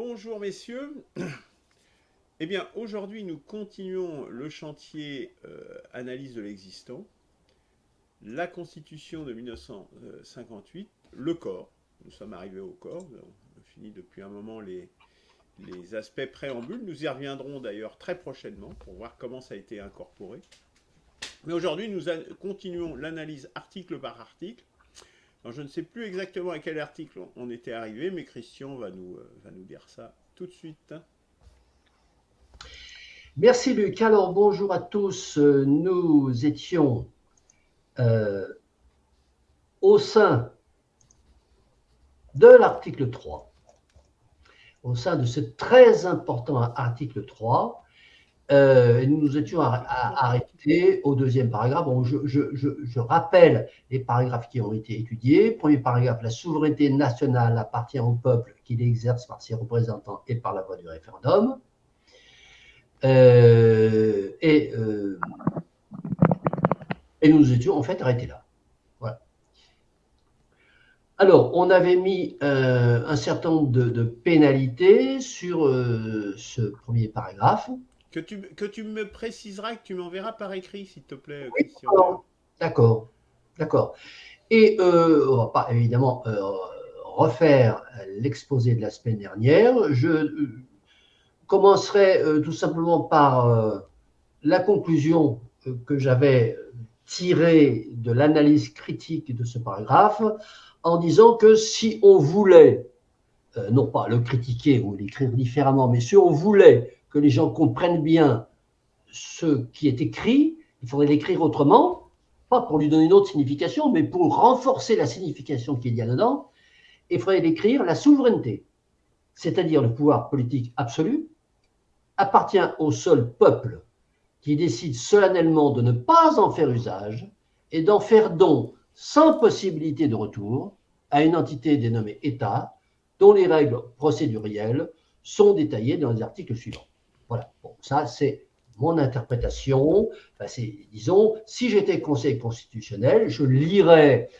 Bonjour messieurs. Eh bien, aujourd'hui, nous continuons le chantier analyse de l'existant, la Constitution de 1958, le corps. Nous sommes arrivés au corps. Nous avons fini depuis un moment les aspects préambules. Nous y reviendrons d'ailleurs très prochainement pour voir comment ça a été incorporé. Mais aujourd'hui, nous continuons l'analyse article par article. Alors, je ne sais plus exactement à quel article on était arrivé, mais Christian va nous dire ça tout de suite. Merci Luc. Alors bonjour à tous. Nous étions euh, au sein de l'article 3, au sein de ce très important article 3. Nous nous étions arrêtés au deuxième paragraphe. Bon, je rappelle les paragraphes qui ont été étudiés. Premier paragraphe, la souveraineté nationale appartient au peuple qui l'exerce par ses représentants et par la voie du référendum. Et nous étions en fait arrêtés là. Voilà. Alors, on avait mis un certain nombre de pénalités sur ce premier paragraphe. Que tu me préciseras, que tu m'enverras par écrit, s'il te plaît, Oui, Christian, d'ailleurs. d'accord, d'accord. Et on ne va pas évidemment refaire l'exposé de la semaine dernière. Je commencerai tout simplement par la conclusion que j'avais tirée de l'analyse critique de ce paragraphe, en disant que si on voulait, non pas le critiquer ou l'écrire différemment, mais si on voulait que les gens comprennent bien ce qui est écrit, il faudrait l'écrire autrement, pas pour lui donner une autre signification, mais pour renforcer la signification qu'il y a dedans, il faudrait l'écrire la souveraineté, c'est-à-dire le pouvoir politique absolu, appartient au seul peuple qui décide solennellement de ne pas en faire usage et d'en faire don sans possibilité de retour à une entité dénommée État, dont les règles procédurielles sont détaillées dans les articles suivants. Voilà, bon, ça c'est mon interprétation. Enfin, disons, si j'étais conseiller constitutionnel, je lirais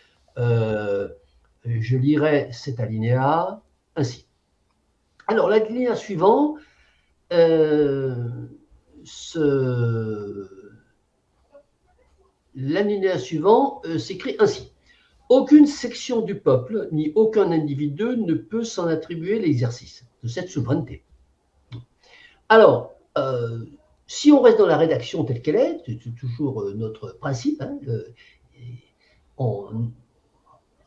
cet alinéa ainsi. Alors, l'alinéa suivant, l'alinéa suivant s'écrit ainsi. Aucune section du peuple ni aucun individu ne peut s'en attribuer l'exercice de cette souveraineté. Alors, si on reste dans la rédaction telle qu'elle est, c'est toujours notre principe, hein, on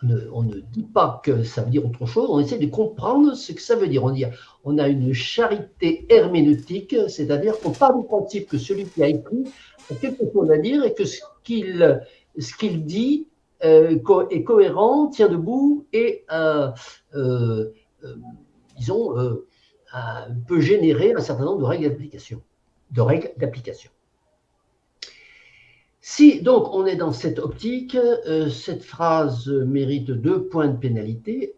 ne dit pas que ça veut dire autre chose, on essaie de comprendre ce que ça veut dire. On a une charité herméneutique, c'est-à-dire qu'on part du principe que celui qui a écrit a quelque chose à dire et que ce qu'il dit est cohérent, tient debout et, disons, peut générer un certain nombre de règles d'application. Si donc on est dans cette optique, cette phrase mérite 2 points de pénalité.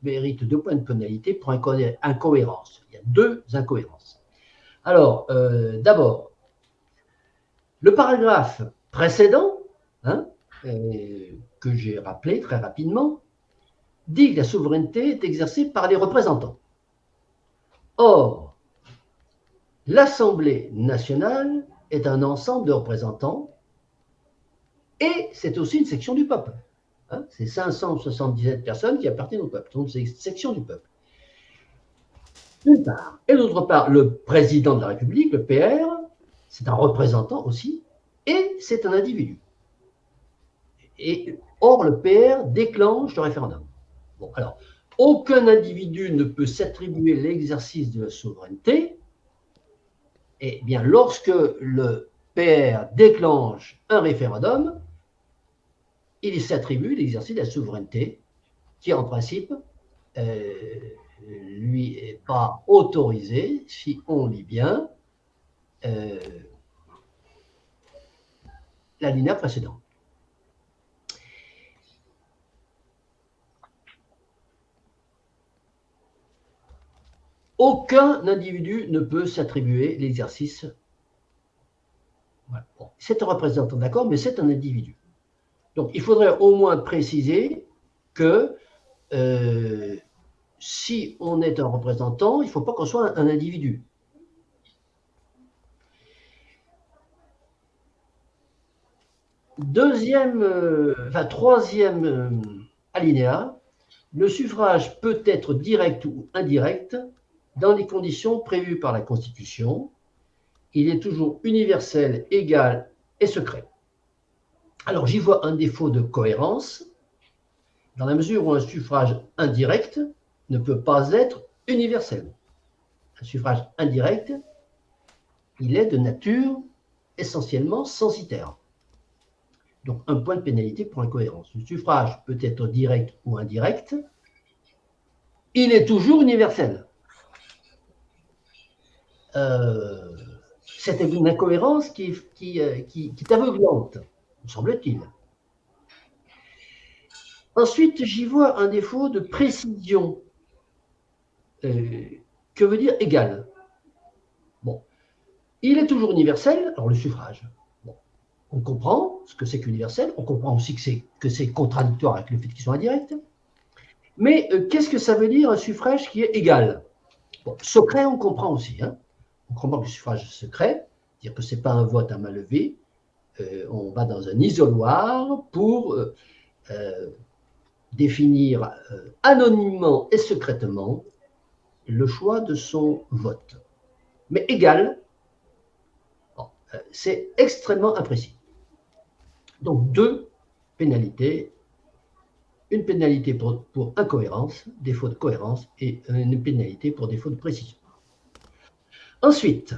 Mérite 2 points de pénalité pour incohérence. Il y a 2 incohérences. Alors, d'abord, le paragraphe précédent, hein, que j'ai rappelé très rapidement, dit que la souveraineté est exercée par les représentants. Or, l'Assemblée nationale est un ensemble de représentants et c'est aussi une section du peuple. Hein, c'est 577 personnes qui appartiennent au peuple, donc c'est une section du peuple. D'une part. Et d'autre part, le président de la République, le PR, c'est un représentant aussi et c'est un individu. Or, le PR déclenche le référendum. Bon, alors, aucun individu ne peut s'attribuer l'exercice de la souveraineté. Eh bien, lorsque le PR déclenche un référendum, il s'attribue l'exercice de la souveraineté, qui en principe lui est pas autorisé, si on lit bien l'alinéa précédent. Aucun individu ne peut s'attribuer l'exercice. Voilà. Bon, c'est un représentant, d'accord, mais c'est un individu. Donc, il faudrait au moins préciser que si on est un représentant, il ne faut pas qu'on soit un individu. Troisième alinéa, le suffrage peut être direct ou indirect dans les conditions prévues par la Constitution. Il est toujours universel, égal et secret. Alors j'y vois un défaut de cohérence, dans la mesure où un suffrage indirect ne peut pas être universel. Un suffrage indirect, il est de nature essentiellement censitaire. Donc un point de pénalité pour incohérence. Le suffrage peut être direct ou indirect, il est toujours universel. C'est une incohérence qui est aveuglante, me semble-t-il. Ensuite, j'y vois un défaut de précision. Que veut dire égal? Bon, il est toujours universel, alors le suffrage. Bon, on comprend ce que c'est qu'universel, on comprend aussi que c'est contradictoire avec le fait qu'ils sont indirects. Mais qu'est-ce que ça veut dire un suffrage qui est égal? Bon, secret, on comprend aussi. Hein. On comprend que le suffrage est secret, c'est-à-dire que ce n'est pas un vote à main levée. On va dans un isoloir pour définir anonymement et secrètement le choix de son vote. Mais égal, bon, c'est extrêmement imprécis. Donc deux pénalités, une pénalité pour incohérence, défaut de cohérence, et une pénalité pour défaut de précision. Ensuite,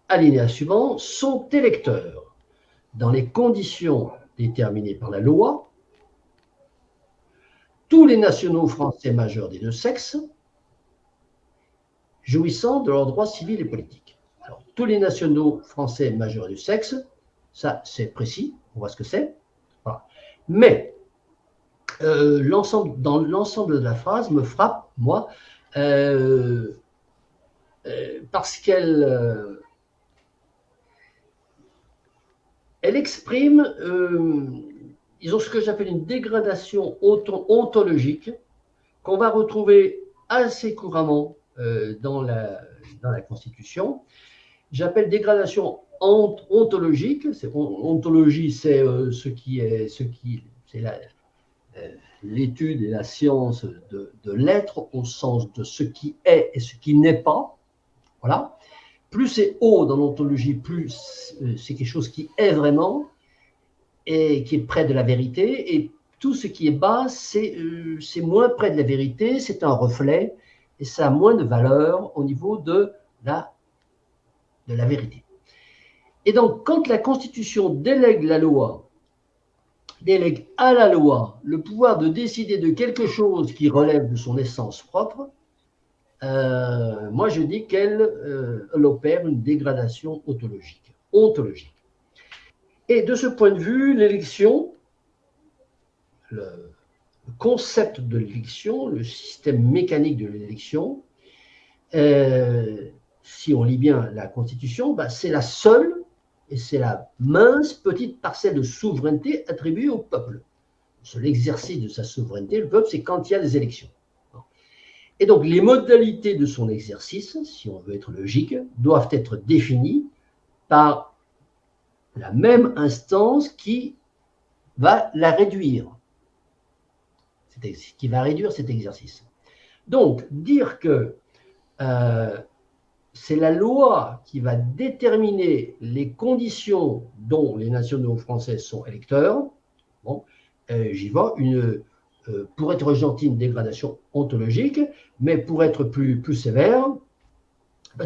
alinéa suivant, sont électeurs dans les conditions déterminées par la loi tous les nationaux français majeurs des deux sexes jouissant de leurs droits civils et politiques. Alors, tous les nationaux français majeurs du sexe, ça c'est précis, on voit ce que c'est. Voilà. Mais dans l'ensemble de la phrase me frappe, moi, parce qu'elle exprime, ils ont ce que j'appelle une dégradation ontologique qu'on va retrouver assez couramment dans la Constitution. J'appelle dégradation ontologique. Ontologie, c'est l'étude et la science de l'être au sens de ce qui est et ce qui n'est pas. Voilà. Plus c'est haut dans l'ontologie, plus c'est quelque chose qui est vraiment et qui est près de la vérité. Et tout ce qui est bas, c'est moins près de la vérité, c'est un reflet et ça a moins de valeur au niveau de la vérité. Et donc, quand la Constitution délègue à la loi le pouvoir de décider de quelque chose qui relève de son essence propre, moi je dis qu'elle opère une dégradation ontologique. Et de ce point de vue, l'élection, le concept de l'élection, le système mécanique de l'élection, si on lit bien la Constitution, c'est la seule et c'est la mince petite parcelle de souveraineté attribuée au peuple. L'exercice de sa souveraineté, le peuple, c'est quand il y a des élections. Et donc, les modalités de son exercice, si on veut être logique, doivent être définies par la même instance qui va la réduire, qui va réduire cet exercice. Donc, dire que c'est la loi qui va déterminer les conditions dont les nationaux français sont électeurs, bon, j'y vois pour être gentil, une dégradation ontologique, mais pour être plus sévère,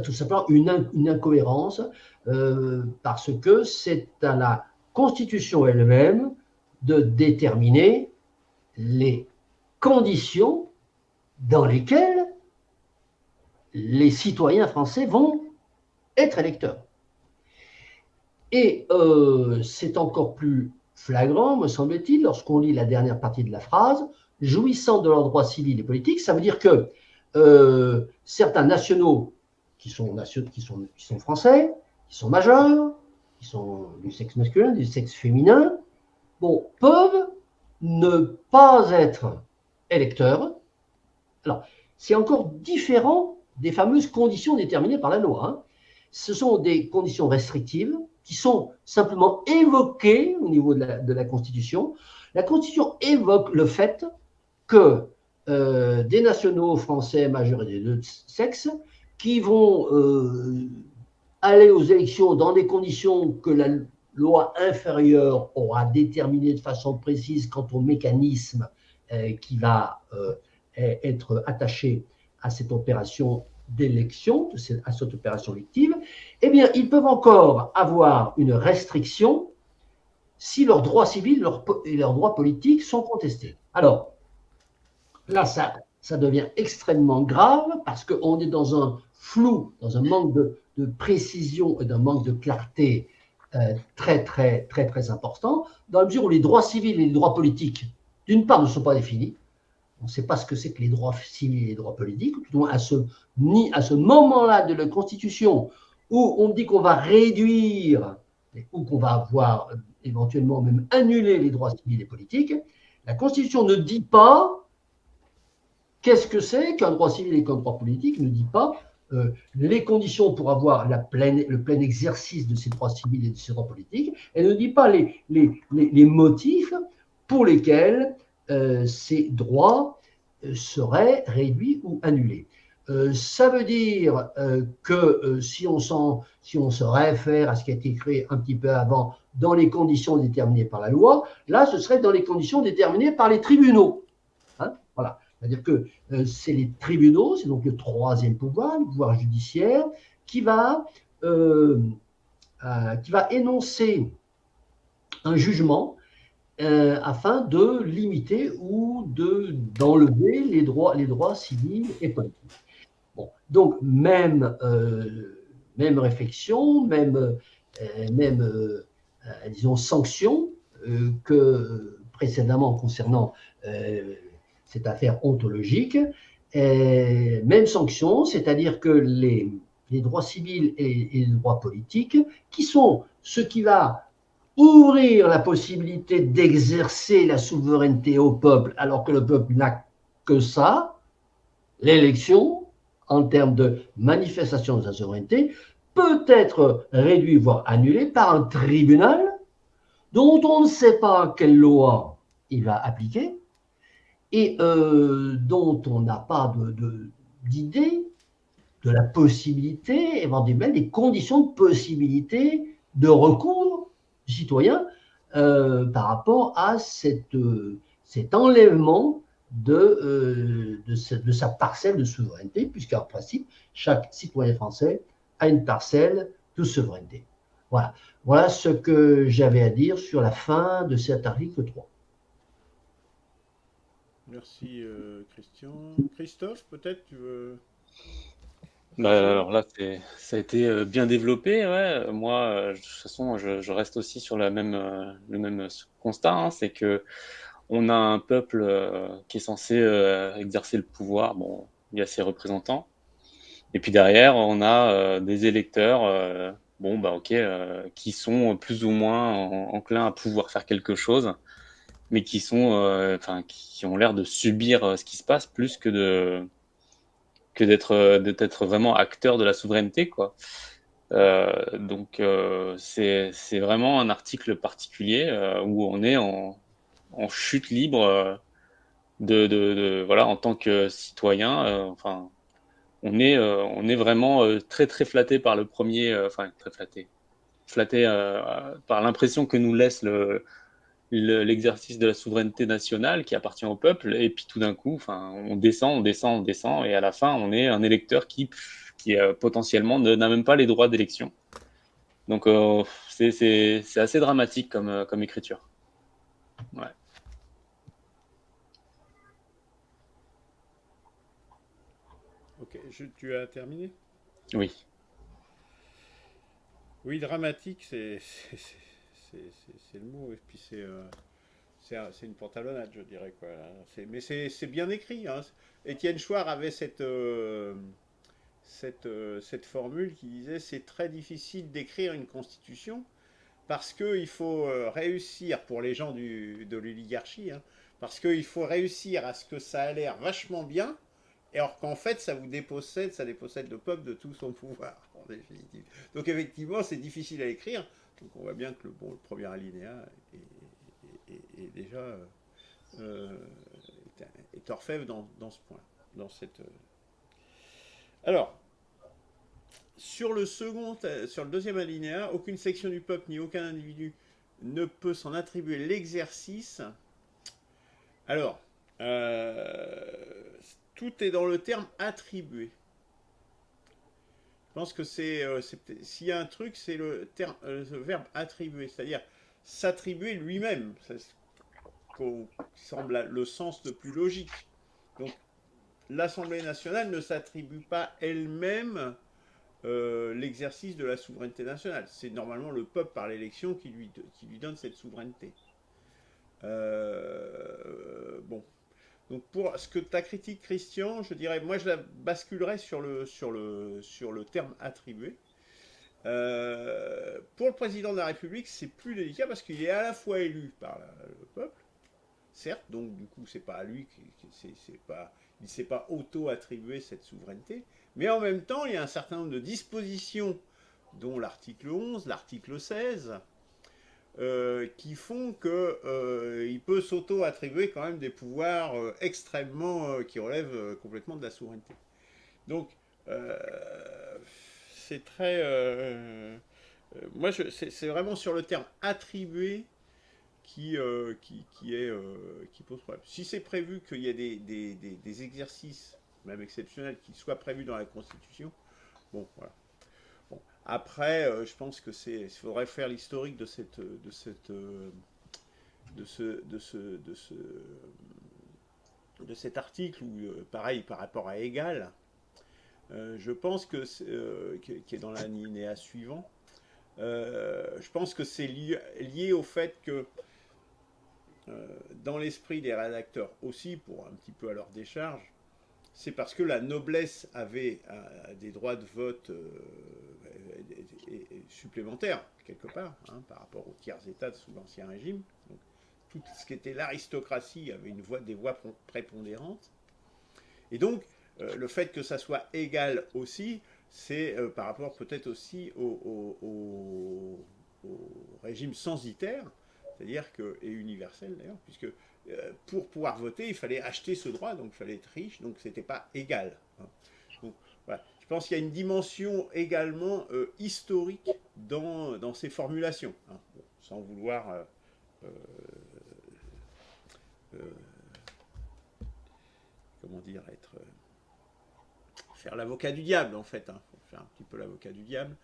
tout simplement une incohérence, parce que c'est à la Constitution elle-même de déterminer les conditions dans lesquelles les citoyens français vont être électeurs. Et c'est encore plus flagrant, me semble-t-il, lorsqu'on lit la dernière partie de la phrase, jouissant de leurs droits civils et politiques, ça veut dire que certains nationaux qui sont français, qui sont majeurs, qui sont du sexe masculin, du sexe féminin, peuvent ne pas être électeurs, Alors, c'est encore différent des fameuses conditions déterminées par la loi. Hein. Ce sont des conditions restrictives qui sont simplement évoquées au niveau de la Constitution. La Constitution évoque le fait que des nationaux français majeurs et des deux sexes qui vont aller aux élections dans des conditions que la loi inférieure aura déterminées de façon précise quant au mécanisme qui va être attaché à cette opération d'élection, à cette opération élective, eh bien, ils peuvent encore avoir une restriction si leurs droits civils et leurs droits politiques sont contestés. Alors, là, ça devient extrêmement grave parce qu'on est dans un flou, dans un manque de précision et d'un manque de clarté très, très, très, très important, dans la mesure où les droits civils et les droits politiques, d'une part, ne sont pas définis. On ne sait pas ce que c'est que les droits civils et les droits politiques, tout au moins à ce moment-là de la Constitution où on dit qu'on va réduire ou qu'on va avoir éventuellement même annuler les droits civils et politiques. La Constitution ne dit pas qu'est-ce que c'est qu'un droit civil et qu'un droit politique, ne dit pas les conditions pour avoir le plein exercice de ces droits civils et de ces droits politiques. Elle ne dit pas les motifs pour lesquels ces droits seraient réduits ou annulés. Ça veut dire que si on se réfère à ce qui a été créé un petit peu avant, dans les conditions déterminées par la loi, là, ce serait dans les conditions déterminées par les tribunaux. Hein, voilà. C'est-à-dire que c'est les tribunaux, c'est donc le troisième pouvoir, le pouvoir judiciaire, qui va énoncer un jugement afin de limiter ou d'enlever les droits civils et politiques. Bon, donc, même réflexion, même disons, sanction que précédemment concernant cette affaire ontologique. Même sanction, c'est-à-dire que les droits civils et les droits politiques, qui sont ce qui va ouvrir la possibilité d'exercer la souveraineté au peuple, alors que le peuple n'a que ça, l'élection, en termes de manifestation de sa souveraineté, peut être réduit, voire annulé par un tribunal dont on ne sait pas quelle loi il va appliquer et dont on n'a pas d'idée de la possibilité, éventuellement des conditions de possibilité de recours du citoyen par rapport à cet enlèvement de sa parcelle de souveraineté, puisqu'en principe, chaque citoyen français a une parcelle de souveraineté. Voilà. Voilà ce que j'avais à dire sur la fin de cet article 3. Merci Christian. Christophe, peut-être tu veux poursuivre? Alors là, ça a été bien développé. Ouais. Moi, de toute façon, je reste aussi sur le même constat, hein, c'est que on a un peuple qui est censé exercer le pouvoir. Bon, il y a ses représentants. Et puis derrière, on a des électeurs, bon, bah ok, qui sont plus ou moins enclins à pouvoir faire quelque chose, mais qui ont l'air de subir ce qui se passe plus que d'être vraiment acteur de la souveraineté, quoi. Donc c'est vraiment un article particulier où on est en chute libre voilà, en tant que citoyen. Enfin, on est vraiment très très flatté par le premier, enfin très flatté par l'impression que nous laisse l'exercice de la souveraineté nationale qui appartient au peuple, et puis tout d'un coup, enfin, on descend, et à la fin, on est un électeur qui potentiellement n'a même pas les droits d'élection. Donc, c'est assez dramatique comme écriture. Ouais. Ok, tu as terminé? Oui. Oui, dramatique, c'est le mot, et puis c'est une pantalonnade, je dirais, quoi. Mais c'est bien écrit, hein. Étienne Chouard avait cette formule qui disait c'est très difficile d'écrire une constitution parce qu'il faut réussir, pour les gens de l'oligarchie, hein, parce qu'il faut réussir à ce que ça a l'air vachement bien, Et alors qu'en fait, ça dépossède le peuple de tout son pouvoir, en définitive. Donc effectivement, c'est difficile à écrire. Donc on voit bien que le premier alinéa est déjà euh, est orfèvre dans ce point, dans cette. Alors, sur le deuxième alinéa, aucune section du peuple ni aucun individu ne peut s'en attribuer l'exercice. Alors, tout est dans le terme attribuer. Je pense que s'il y a un truc, c'est le verbe attribuer, c'est-à-dire s'attribuer lui-même. C'est ce qui semble le sens le plus logique. Donc, l'Assemblée nationale ne s'attribue pas elle-même l'exercice de la souveraineté nationale. C'est normalement le peuple par l'élection qui lui donne cette souveraineté. Bon. Donc pour ce que ta critique, Christian, je dirais, moi je la basculerais sur le terme attribué. Pour le président de la République, c'est plus délicat parce qu'il est à la fois élu par le peuple, certes, donc du coup c'est pas à lui, il ne s'est pas auto-attribué cette souveraineté, mais en même temps il y a un certain nombre de dispositions, dont l'article 11, l'article 16, qui font qu'il peut s'auto-attribuer quand même des pouvoirs extrêmement, qui relèvent complètement de la souveraineté. Donc, c'est très... moi, c'est vraiment sur le terme attribuer qui pose problème. Si c'est prévu qu'il y ait des exercices, même exceptionnels, qui soient prévus dans la Constitution, bon, voilà. Bon. Après, je pense que il faudrait faire l'historique de cet article où, pareil, par rapport à égal, je pense qui est dans l'alinéa suivant, je pense que c'est lié au fait que dans l'esprit des rédacteurs aussi, pour un petit peu à leur décharge, c'est parce que la noblesse avait des droits de vote supplémentaires, quelque part, hein, par rapport aux tiers états sous l'Ancien Régime. Donc, tout ce qui était l'aristocratie avait des voix prépondérantes. Et donc, le fait que ça soit égal aussi, c'est par rapport peut-être aussi au régime censitaire, c'est-à-dire et universel d'ailleurs, puisque pour pouvoir voter, il fallait acheter ce droit, donc il fallait être riche, donc c'était pas égal. Hein. Donc, voilà. Je pense qu'il y a une dimension également historique dans ces formulations, hein, bon, sans vouloir comment dire, faire l'avocat du diable en fait, hein, faut faire un petit peu l'avocat du diable.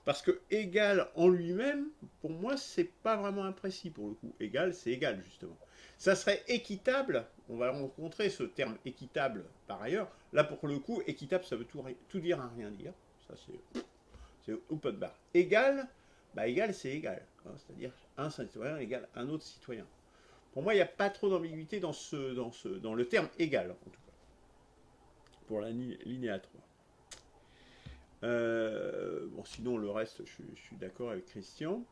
Parce que égal en lui-même, pour moi, c'est pas vraiment imprécis pour le coup. Égal, c'est égal justement. Ça serait équitable, on va rencontrer ce terme équitable par ailleurs. Là, pour le coup, équitable, ça veut tout dire à rien dire. Ça, c'est open bar. Égal, bah égal, c'est égal. Hein, c'est-à-dire un citoyen égale un autre citoyen. Pour moi, il n'y a pas trop d'ambiguïté dans le terme égal, en tout cas. Pour la linéa 3. Bon, sinon, le reste, je suis d'accord avec Christian.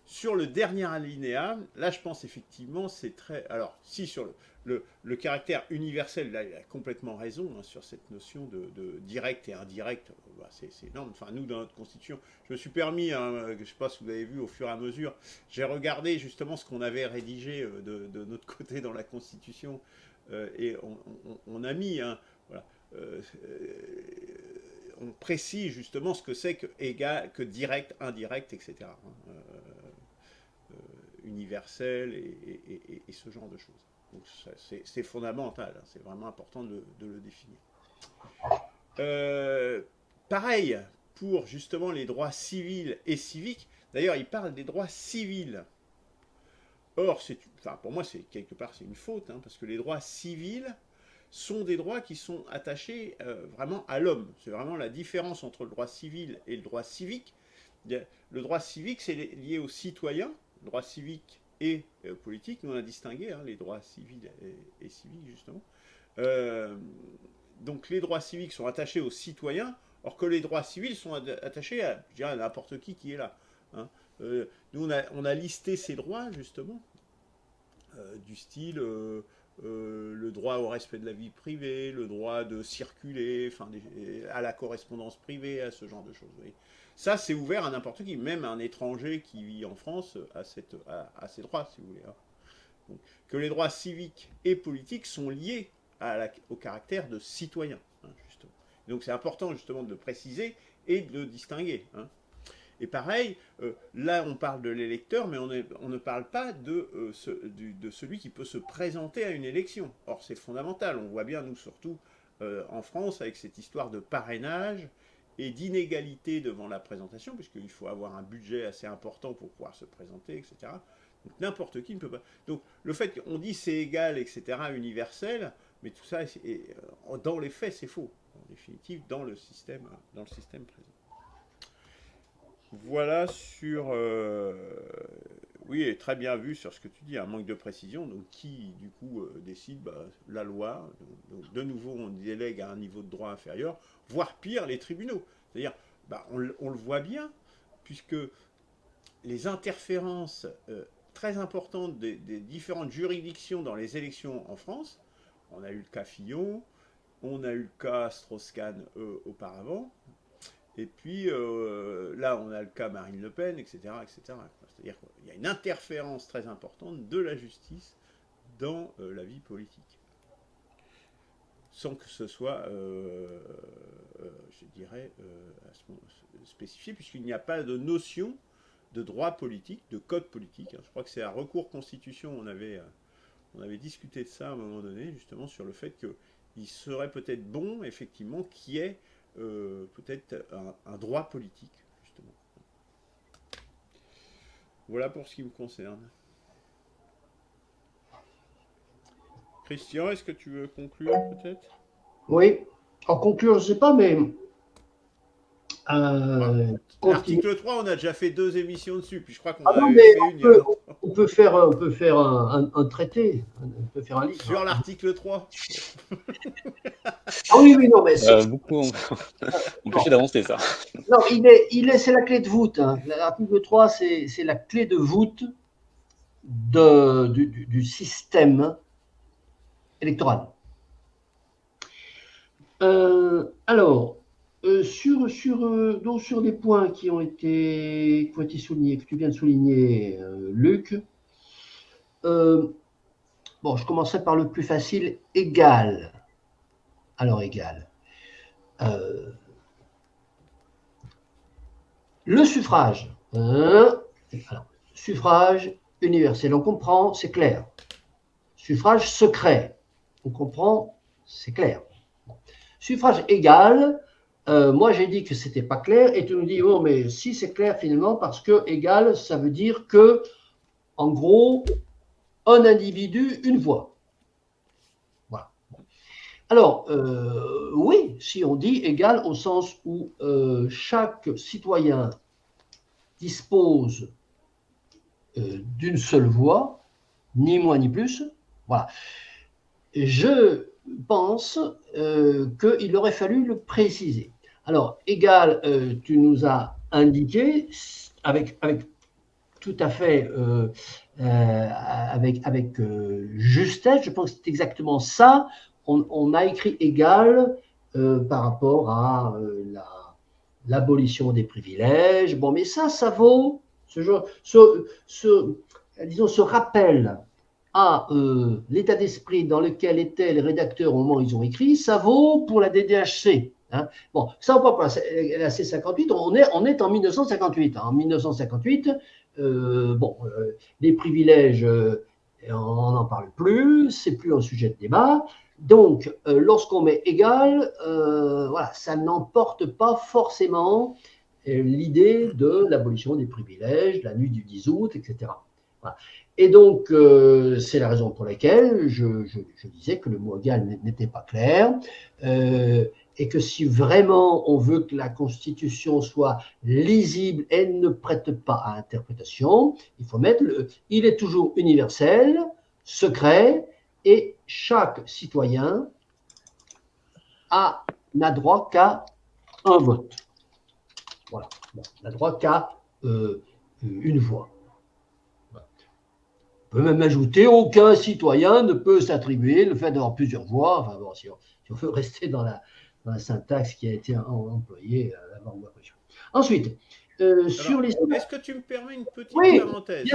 Sur le dernier alinéa, là, je pense effectivement, c'est très... Alors, si sur le caractère universel, là, il a complètement raison, hein, sur cette notion de direct et indirect, bah, c'est énorme. Enfin, nous, dans notre Constitution, je me suis permis, hein, je ne sais pas si vous avez vu au fur et à mesure, j'ai regardé justement ce qu'on avait rédigé de notre côté dans la Constitution, et on a mis... Hein, voilà, on précise justement ce que c'est que égal, que direct, indirect, etc. Universel et ce genre de choses. Donc c'est fondamental, hein, c'est vraiment important de le définir. Pareil pour justement les droits civils et civiques. D'ailleurs, il parle des droits civils. Or, pour moi, quelque part, c'est une faute, hein, parce que les droits civils sont des droits qui sont attachés vraiment à l'homme. C'est vraiment la différence entre le droit civil et le droit civique. Le droit civique, c'est lié aux citoyens, le droit civique et politique. Nous, on a distingué hein, les droits civils et civiques, justement. Donc, les droits civiques sont attachés aux citoyens, or que les droits civils sont attachés à, je dirais, à n'importe qui est là. Hein. Nous, on a listé ces droits, justement, du style... le droit au respect de la vie privée, le droit de circuler, enfin, à la correspondance privée, à ce genre de choses. Oui. Ça, c'est ouvert à n'importe qui, même un étranger qui vit en France a ces droits, si vous voulez. Hein. Donc, que les droits civiques et politiques sont liés au caractère de citoyen, hein, justement. Donc c'est important justement de le préciser et de le distinguer. Hein. Et pareil, là on parle de l'électeur, mais on ne parle pas de celui qui peut se présenter à une élection. Or c'est fondamental, on voit bien nous surtout en France avec cette histoire de parrainage et d'inégalité devant la présentation, puisqu'il faut avoir un budget assez important pour pouvoir se présenter, etc. Donc n'importe qui ne peut pas. Donc le fait qu'on dit c'est égal, etc., universel, mais tout ça, dans les faits, c'est faux. En définitive, dans le système présent. Voilà sur... oui, et très bien vu sur ce que tu dis, un manque de précision. Donc qui, du coup, décide la loi. Donc, de nouveau, on délègue à un niveau de droit inférieur, voire pire, les tribunaux. C'est-à-dire, on le voit bien, puisque les interférences très importantes des différentes juridictions dans les élections en France, on a eu le cas Fillon, on a eu le cas Strauss-Kahn auparavant, et puis là on a le cas Marine Le Pen, etc. etc. C'est-à-dire qu'il y a une interférence très importante de la justice dans la vie politique. Sans que ce soit, je dirais, spécifié, puisqu'il n'y a pas de notion de droit politique, de code politique. Je crois que c'est à recours constitution, on avait discuté de ça à un moment donné, justement, sur le fait qu'il serait peut-être bon, effectivement, qu'il y ait peut-être un droit politique, justement. Voilà pour ce qui me concerne. Christian, est-ce que tu veux conclure, peut-être? Oui, en conclure, je ne sais pas, mais... L'article 3, on a déjà fait 2 émissions dessus, puis je crois qu'on Ah non, avait mais fait une... on peut faire un traité, on peut faire un livre. Sur l'article 3. Ah oui, oui, non, mais beaucoup empêché d'avancer ça. Non, c'est la clé de voûte. Hein. L'article 3, c'est la clé de voûte du système électoral. Alors, sur les points qui ont été soulignés, que tu viens de souligner, Luc, je commencerai par le plus facile, égal. Alors, égal. Le suffrage. Suffrage universel, on comprend, c'est clair. Suffrage secret, on comprend, c'est clair. Suffrage égal, moi j'ai dit que c'était pas clair et tu nous dis, oh mais si c'est clair finalement parce que égal, ça veut dire que, en gros, un individu, une voix. Voilà. Alors, oui, si on dit égal au sens où chaque citoyen dispose d'une seule voix, ni moins ni plus, voilà. Je pense qu'il aurait fallu le préciser. Alors, égal, tu nous as indiqué, avec tout à fait, avec justesse, je pense que c'est exactement ça, on a écrit égal par rapport à l'abolition des privilèges. Bon, mais ça vaut, disons, ce rappel à l'état d'esprit dans lequel étaient les rédacteurs au moment où ils ont écrit, ça vaut pour la DDHC. Hein. Bon, ça vaut pas pour la C58, on est en 1958. Hein. En 1958, les privilèges, on n'en parle plus, c'est plus un sujet de débat. Donc, lorsqu'on met égal, voilà, ça n'emporte pas forcément l'idée de l'abolition des privilèges, la nuit du 10 août, etc. Voilà. Et donc, c'est la raison pour laquelle je disais que le mot égal n'était pas clair, et que si vraiment on veut que la Constitution soit lisible et ne prête pas à interprétation, il faut mettre il est toujours universel, secret, et chaque citoyen n'a droit qu'à un vote. Voilà, n'a droit qu'à une voix. On peut même ajouter aucun citoyen ne peut s'attribuer le fait d'avoir plusieurs voix. Enfin bon, si on veut rester dans la syntaxe qui a été employée avant la Révolution. Ensuite, sur les. Est-ce que tu me permets une petite Oui, parenthèse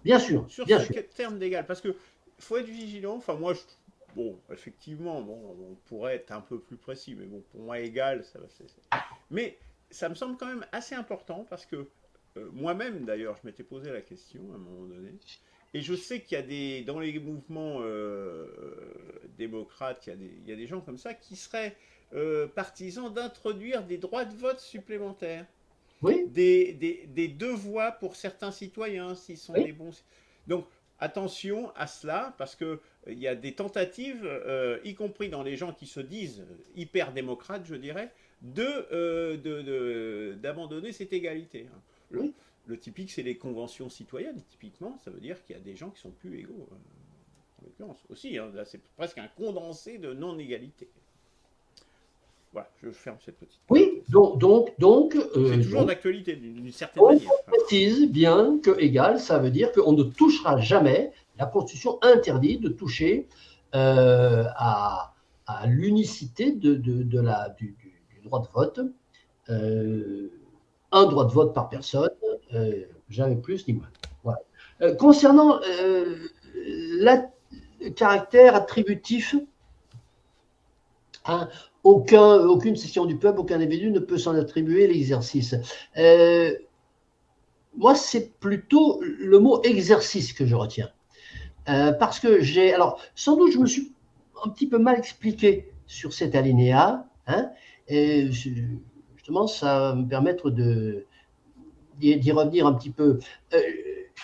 bien sûr, sur bien ce sûr. terme d'égal? Parce que faut être vigilant. Enfin, moi, bon, effectivement, bon, on pourrait être un peu plus précis, mais bon, pour moi, égal, ça va. Mais ça me semble quand même assez important parce que moi-même, d'ailleurs, je m'étais posé la question à un moment donné. Et je sais qu'il y a dans les mouvements démocrates, il y a des gens comme ça qui seraient partisans d'introduire des droits de vote supplémentaires, Oui, des deux voix pour certains citoyens, s'ils sont oui, des bons. Donc, attention à cela, parce que il y a des tentatives, y compris dans les gens qui se disent hyper démocrates, je dirais, d'abandonner cette égalité. Le, oui. le typique, c'est les conventions citoyennes. Typiquement, ça veut dire qu'il y a des gens qui sont plus égaux. En l'occurrence aussi, hein, là, c'est presque un condensé de non-égalité. Voilà, je ferme cette petite Oui, parenthèse. C'est toujours d'actualité, d'une certaine on manière. précise bien que égal, ça veut dire qu'on ne touchera jamais, la Constitution interdit de toucher à l'unicité du droit de vote. Un droit de vote par personne, jamais plus ni moins. Voilà. Concernant le caractère attributif, hein, aucune section du peuple, aucun individu ne peut s'en attribuer l'exercice. Moi, c'est plutôt le mot exercice que je retiens. Parce que alors, sans doute, je me suis un petit peu mal expliqué sur cet alinéa. Hein, et justement, ça va me permettre d'y revenir un petit peu.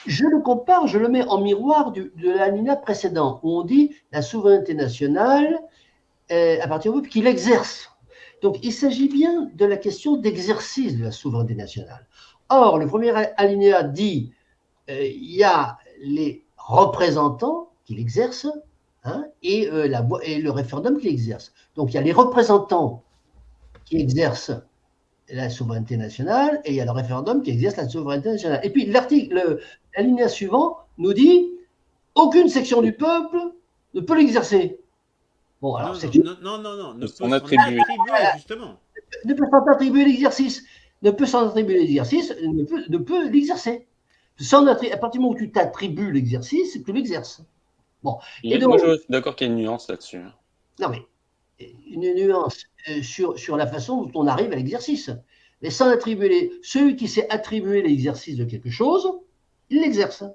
Je le compare, je le mets en miroir de l'alinéa précédent, où on dit la souveraineté nationale appartient au peuple qui l'exerce. Donc, il s'agit bien de la question d'exercice de la souveraineté nationale. Or, le premier alinéa dit il y a les représentants qui l'exercent, hein, et le référendum qui l'exerce. Donc, il y a les représentants qui exercent la souveraineté nationale et il y a le référendum qui exerce la souveraineté nationale. Et puis, l'alinéa suivant nous dit aucune section du peuple ne peut l'exercer. Bon, alors, Non, ne peut S'en s'en attribuer. attribuer, justement. ne peut s'en attribuer l'exercice, ne peut s'en attribuer l'exercice, ne peut l'exercer. À partir du moment où tu t'attribues l'exercice, tu l'exerces. Bon. Et donc, Moi, je suis d'accord qu'il y a une nuance là-dessus. non, mais une nuance sur la façon dont on arrive à l'exercice. Mais sans attribuer celui qui s'est attribué l'exercice de quelque chose, il l'exerce.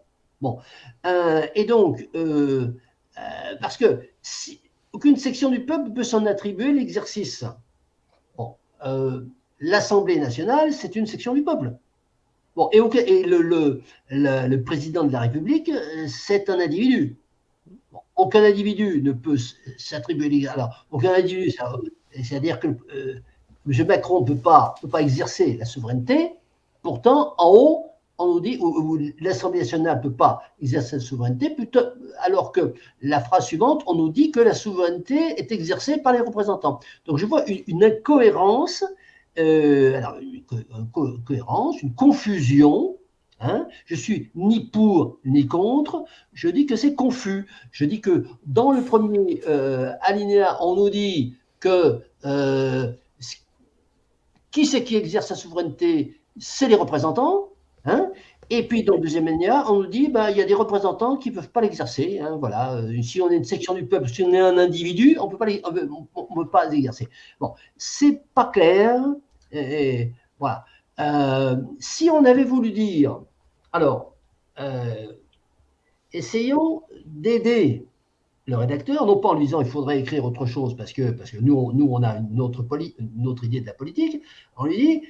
Bon. Et donc, parce que aucune section du peuple peut s'en attribuer l'exercice. Bon. L'Assemblée nationale, c'est une section du peuple. Bon, et le président de la République, c'est un individu. Bon, aucun individu ne peut s'attribuer. Alors, aucun individu, c'est-à-dire que M. Macron ne peut pas exercer la souveraineté. Pourtant, en haut, on nous dit où l'Assemblée nationale ne peut pas exercer la souveraineté, alors que la phrase suivante, on nous dit que la souveraineté est exercée par les représentants. Donc, je vois une incohérence. Une cohérence, une confusion. Hein, je suis ni pour ni contre. Je dis que c'est confus. Je dis que dans le premier alinéa, on nous dit que qui c'est qui exerce la souveraineté? C'est les représentants. Hein, et puis dans le deuxième alinéa, on nous dit il y a des représentants qui ne peuvent pas l'exercer. Hein, voilà. Si on est une section du peuple, si on est un individu, on ne peut pas l'exercer. Bon, c'est pas clair. Et voilà. Si on avait voulu dire, alors, essayons d'aider le rédacteur, non pas en lui disant il faudrait écrire autre chose parce que nous on a une autre idée de la politique. On lui dit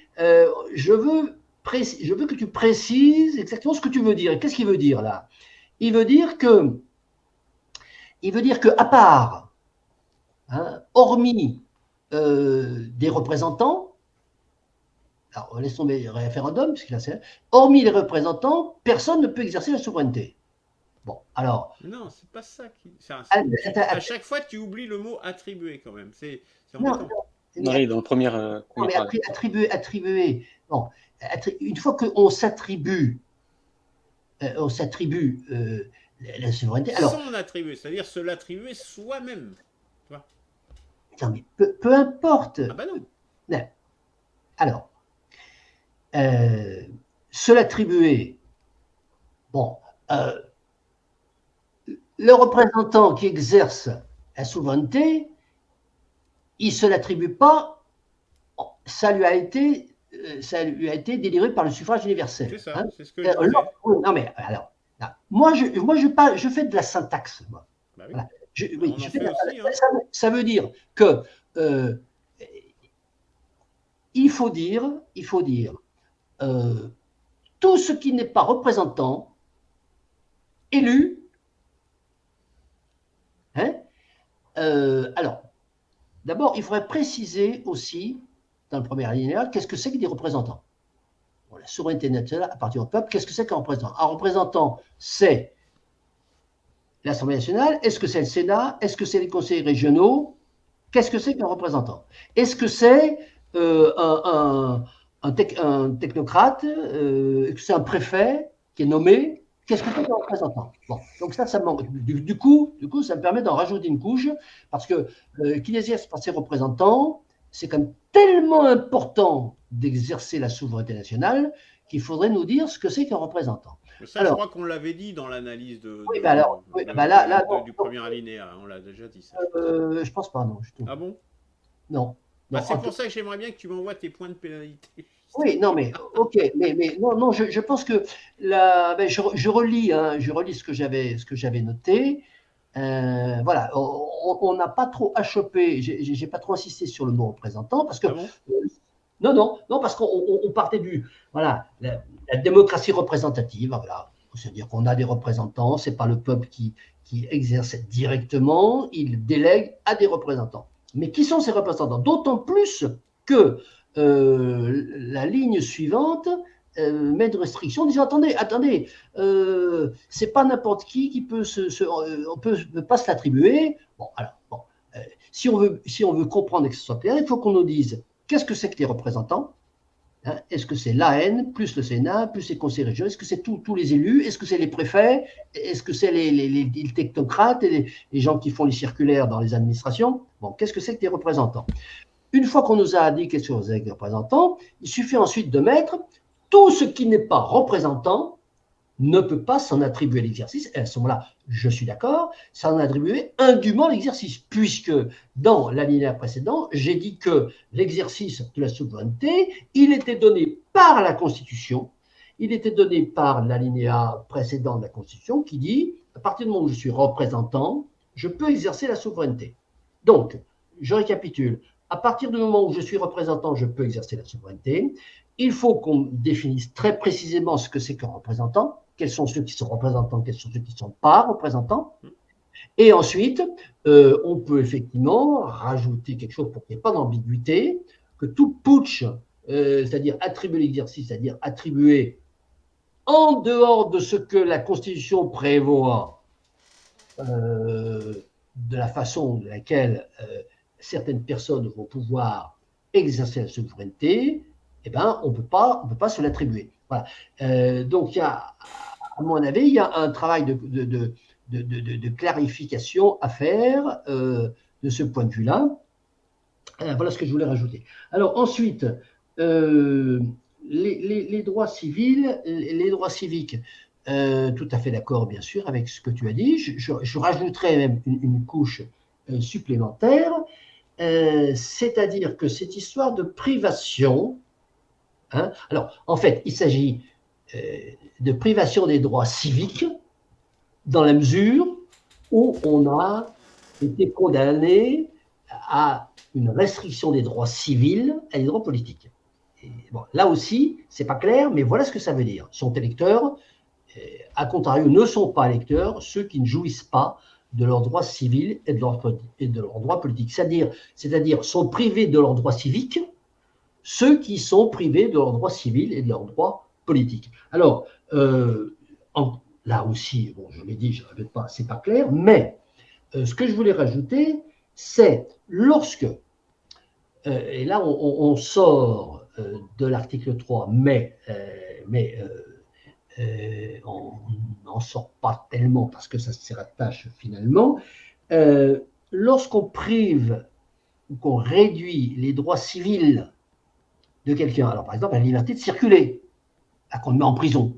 je veux que tu précises exactement ce que tu veux dire. Et qu'est-ce qu'il veut dire là? Il veut dire que à part, hein, hormis des représentants, alors laissons tomber le référendum, parce que là c'est hormis les représentants, personne ne peut exercer la souveraineté. Bon, alors. Non, c'est pas ça qui. À Attends. chaque fois, tu oublies le mot attribuer quand même. C'est Non, embêtant. Non, dans le premier mais attribuer. Bon, une fois qu'on s'attribue la souveraineté. Alors, Son attribuer, c'est-à-dire se l'attribuer soi-même. Tu vois? non, mais peu importe. Ah bah non. Non. Alors, se l'attribuer, bon, le représentant qui exerce la souveraineté, il ne se l'attribue pas, ça lui a été délivré par le suffrage universel. C'est ça, Hein. c'est ce que je disais. Non, mais alors, moi, je fais de la syntaxe. Moi. Bah oui. Voilà. On en fait aussi. Hein. Ça veut dire que il faut dire tout ce qui n'est pas représentant, élu. Hein, alors, d'abord, il faudrait préciser aussi, dans le premier alinéa, qu'est-ce que c'est que des représentants. Bon, la souveraineté nationale appartient au peuple. Qu'est-ce que c'est qu'un représentant? Un représentant, c'est l'Assemblée nationale. Est-ce que c'est le Sénat? Est-ce que c'est les conseils régionaux? Qu'est-ce que c'est qu'un représentant? Est-ce que c'est un technocrate? Est-ce que c'est un préfet qui est nommé? Qu'est-ce que c'est qu'un représentant? Bon, donc ça me manque. Du coup, ça me permet d'en rajouter une couche, parce que qu'il exerce par ses représentants, c'est quand même tellement important d'exercer la souveraineté nationale qu'il faudrait nous dire ce que c'est qu'un représentant. Ça, je crois qu'on l'avait dit dans l'analyse du premier alinéa. On l'a déjà dit ça. Je pense pas, non. Ah bon? Non. Bah, c'est pour ça que j'aimerais bien que tu m'envoies tes points de pénalité. Oui, non, mais ok, mais non, je pense que je relis ce que j'avais noté. Voilà, on n'a pas trop achoppé, j'ai pas trop insisté sur le mot représentant parce que Ah bon? non, parce qu'on partait voilà, la démocratie représentative, voilà, c'est-à-dire qu'on a des représentants, c'est pas le peuple qui exerce directement, il délègue à des représentants. Mais qui sont ces représentants? D'autant plus que la ligne suivante met de restrictions en disant attendez, c'est pas n'importe qui peut on peut pas se l'attribuer. Bon, alors, si on veut comprendre et que ce soit clair, il faut qu'on nous dise qu'est-ce que c'est que les représentants. Hein, est-ce que c'est l'AN, plus le Sénat, plus les conseils régionaux? Est-ce que c'est tous les élus? Est-ce que c'est les préfets? Est-ce que c'est les technocrates et les gens qui font les circulaires dans les administrations? Bon, qu'est-ce que c'est que les représentants? Une fois qu'on nous a dit qu'est-ce que c'est que les représentants, il suffit ensuite de mettre tout ce qui n'est pas représentant ne peut pas s'en attribuer l'exercice. Et à ce moment-là, je suis d'accord, s'en attribuer indûment l'exercice, puisque dans l'alinéa précédent, j'ai dit que l'exercice de la souveraineté, il était donné par la Constitution, il était donné par l'alinéa précédent de la Constitution qui dit, à partir du moment où je suis représentant, je peux exercer la souveraineté. Donc, je récapitule, à partir du moment où je suis représentant, je peux exercer la souveraineté. Il faut qu'on définisse très précisément ce que c'est qu'un représentant, quels sont ceux qui sont représentants, quels sont ceux qui ne sont pas représentants. Et ensuite, on peut effectivement rajouter quelque chose pour qu'il n'y ait pas d'ambiguïté, que tout putsch, c'est-à-dire attribuer l'exercice, c'est-à-dire attribuer en dehors de ce que la Constitution prévoit, de la façon de laquelle certaines personnes vont pouvoir exercer la souveraineté, eh ben, on peut pas se l'attribuer. Voilà. Donc, à mon avis, il y a un travail de clarification à faire de ce point de vue-là. Voilà ce que je voulais rajouter. Alors, ensuite, les droits civils, les droits civiques, tout à fait d'accord, bien sûr, avec ce que tu as dit. Je rajouterai même une couche supplémentaire, c'est-à-dire que cette histoire de privation, hein, alors, en fait, il s'agit de privation des droits civiques dans la mesure où on a été condamné à une restriction des droits civils et des droits politiques. Et bon, là aussi, c'est pas clair, mais voilà ce que ça veut dire. Sont électeurs, à contrario, ne sont pas électeurs ceux qui ne jouissent pas de leurs droits civils et de leurs droits politiques. C'est-à-dire sont privés de leurs droits civiques ceux qui sont privés de leurs droits civils et de leurs droits politiques. Alors, là aussi, bon, je l'ai dit, je ne répète pas, c'est pas clair, mais ce que je voulais rajouter, c'est lorsque, et là on sort de l'article 3, mais on n'en sort pas tellement parce que ça se rattache finalement. Lorsqu'on prive ou qu'on réduit les droits civils de quelqu'un, alors par exemple la liberté de circuler, qu'on le met en prison,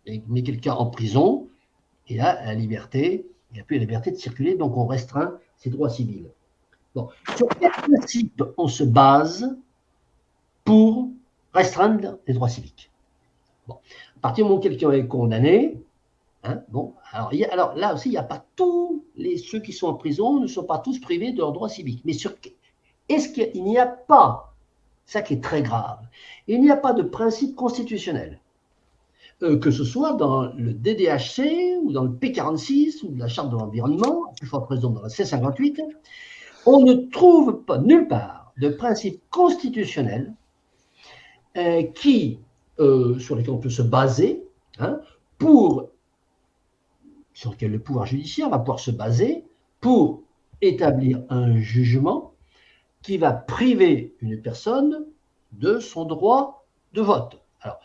on met quelqu'un en prison, et là la liberté, il n'y a plus la liberté de circuler, donc on restreint ses droits civils. Bon. Sur quel principe on se base pour restreindre les droits civiques? Bon. À partir du moment où quelqu'un est condamné, hein, bon, alors là aussi, il n'y a pas tous ceux qui sont en prison ne sont pas tous privés de leurs droits civiques. Mais est-ce qu'il n'y a pas, ça qui est très grave, il n'y a pas de principe constitutionnel, que ce soit dans le DDHC ou dans le P46 ou la Charte de l'environnement, plus fort présent dans la C58, on ne trouve pas nulle part de principe constitutionnel sur lesquels on peut se baser, hein, sur lequel le pouvoir judiciaire va pouvoir se baser pour établir un jugement qui va priver une personne de son droit de vote. Alors,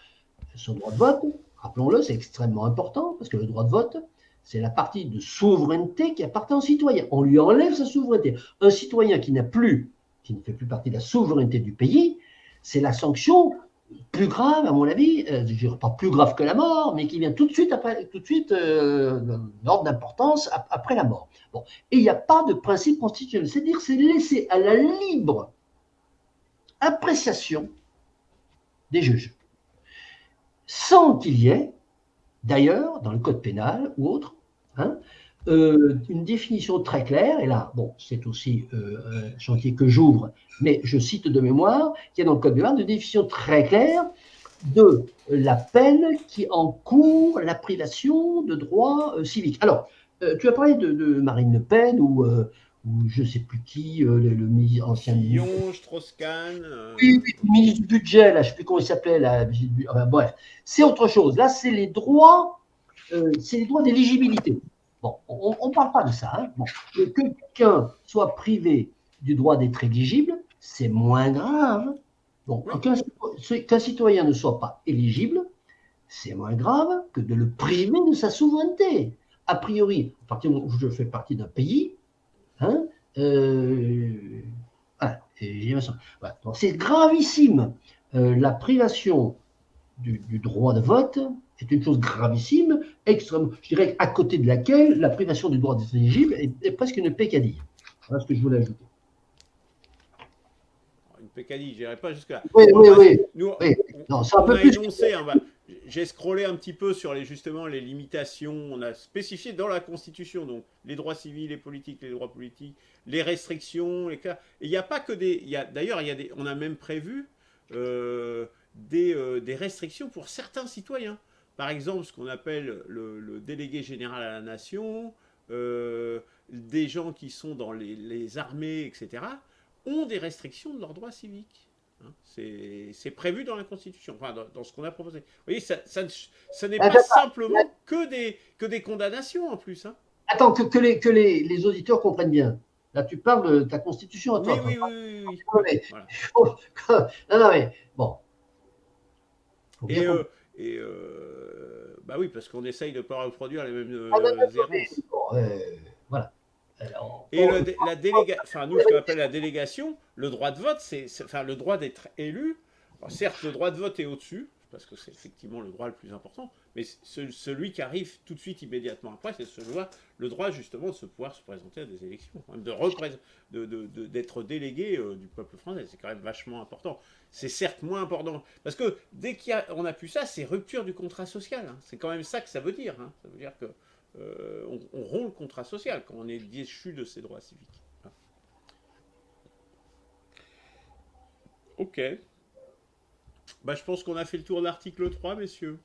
son droit de vote, rappelons-le, c'est extrêmement important, parce que le droit de vote, c'est la partie de souveraineté qui appartient au citoyen. On lui enlève sa souveraineté. Un citoyen qui ne fait plus partie de la souveraineté du pays, c'est la sanction plus grave, à mon avis, je dirais pas plus grave que la mort, mais qui vient tout de suite d'ordre d'importance après la mort. Bon. Et il n'y a pas de principe constitutionnel, c'est-à-dire c'est laissé à la libre appréciation des juges, sans qu'il y ait, d'ailleurs, dans le code pénal ou autre, hein, une définition très claire, et là, bon, c'est aussi un chantier que j'ouvre, mais je cite de mémoire, qu'il y a dans le code pénal une définition très claire de la peine qui encourt la privation de droits civiques. Alors, tu as parlé de Marine Le Pen ou je ne sais plus qui, le ancien Fillon, Strauss-Kahn. Oui, le ministre du budget, là, je ne sais plus comment il s'appelait, là, bref, c'est autre chose. Là, c'est les droits d'éligibilité. Bon, on ne parle pas de ça. Hein. Bon. Que quelqu'un soit privé du droit d'être éligible, c'est moins grave. Bon, qu'un citoyen ne soit pas éligible, c'est moins grave que de le priver de sa souveraineté. A priori, à partir du moment où je fais partie d'un pays, hein, voilà, voilà. Donc c'est gravissime. La privation du droit de vote est une chose gravissime, extrêmement, je dirais à côté de laquelle la privation du droit d'être éligible est presque une peccadille. Voilà ce que je voulais ajouter. Une peccadille, je n'irai pas jusque-là. Oui, Bon, oui, bah, oui. Nous, oui. Non, c'est un on peu a plus. énoncé, hein, j'ai scrollé un petit peu sur justement les limitations, on a spécifié dans la Constitution, donc les droits civils et politiques, les droits politiques, les restrictions, les cas. Et il n'y a pas que des. D'ailleurs, on a même prévu des restrictions pour certains citoyens. Par exemple, ce qu'on appelle le délégué général à la nation, des gens qui sont dans les armées, etc., ont des restrictions de leurs droits civiques. Hein, c'est prévu dans la Constitution, enfin dans ce qu'on a proposé. Vous voyez, ça n'est pas simplement que des condamnations en plus. Hein. Attends, que les auditeurs comprennent bien. Là, tu parles de ta Constitution à toi. Oui. Voilà. Non, mais bon. Bah oui, parce qu'on essaye de ne pas reproduire les mêmes errances. Voilà. Et nous, ce qu'on appelle la délégation, le droit de vote, enfin, le droit d'être élu. Alors, certes, le droit de vote est au-dessus, parce que c'est effectivement le droit le plus important, mais celui qui arrive tout de suite, immédiatement après, c'est le droit justement de pouvoir se présenter à des élections, d'être délégué du peuple français. C'est quand même vachement important. C'est certes moins important, parce que dès qu'on a pu ça, c'est rupture du contrat social. Hein. C'est quand même ça que ça veut dire. Hein. Ça veut dire que on rompt le contrat social quand on est déchu de ses droits civiques. Ok. Bah, je pense qu'on a fait le tour de l'article 3, messieurs.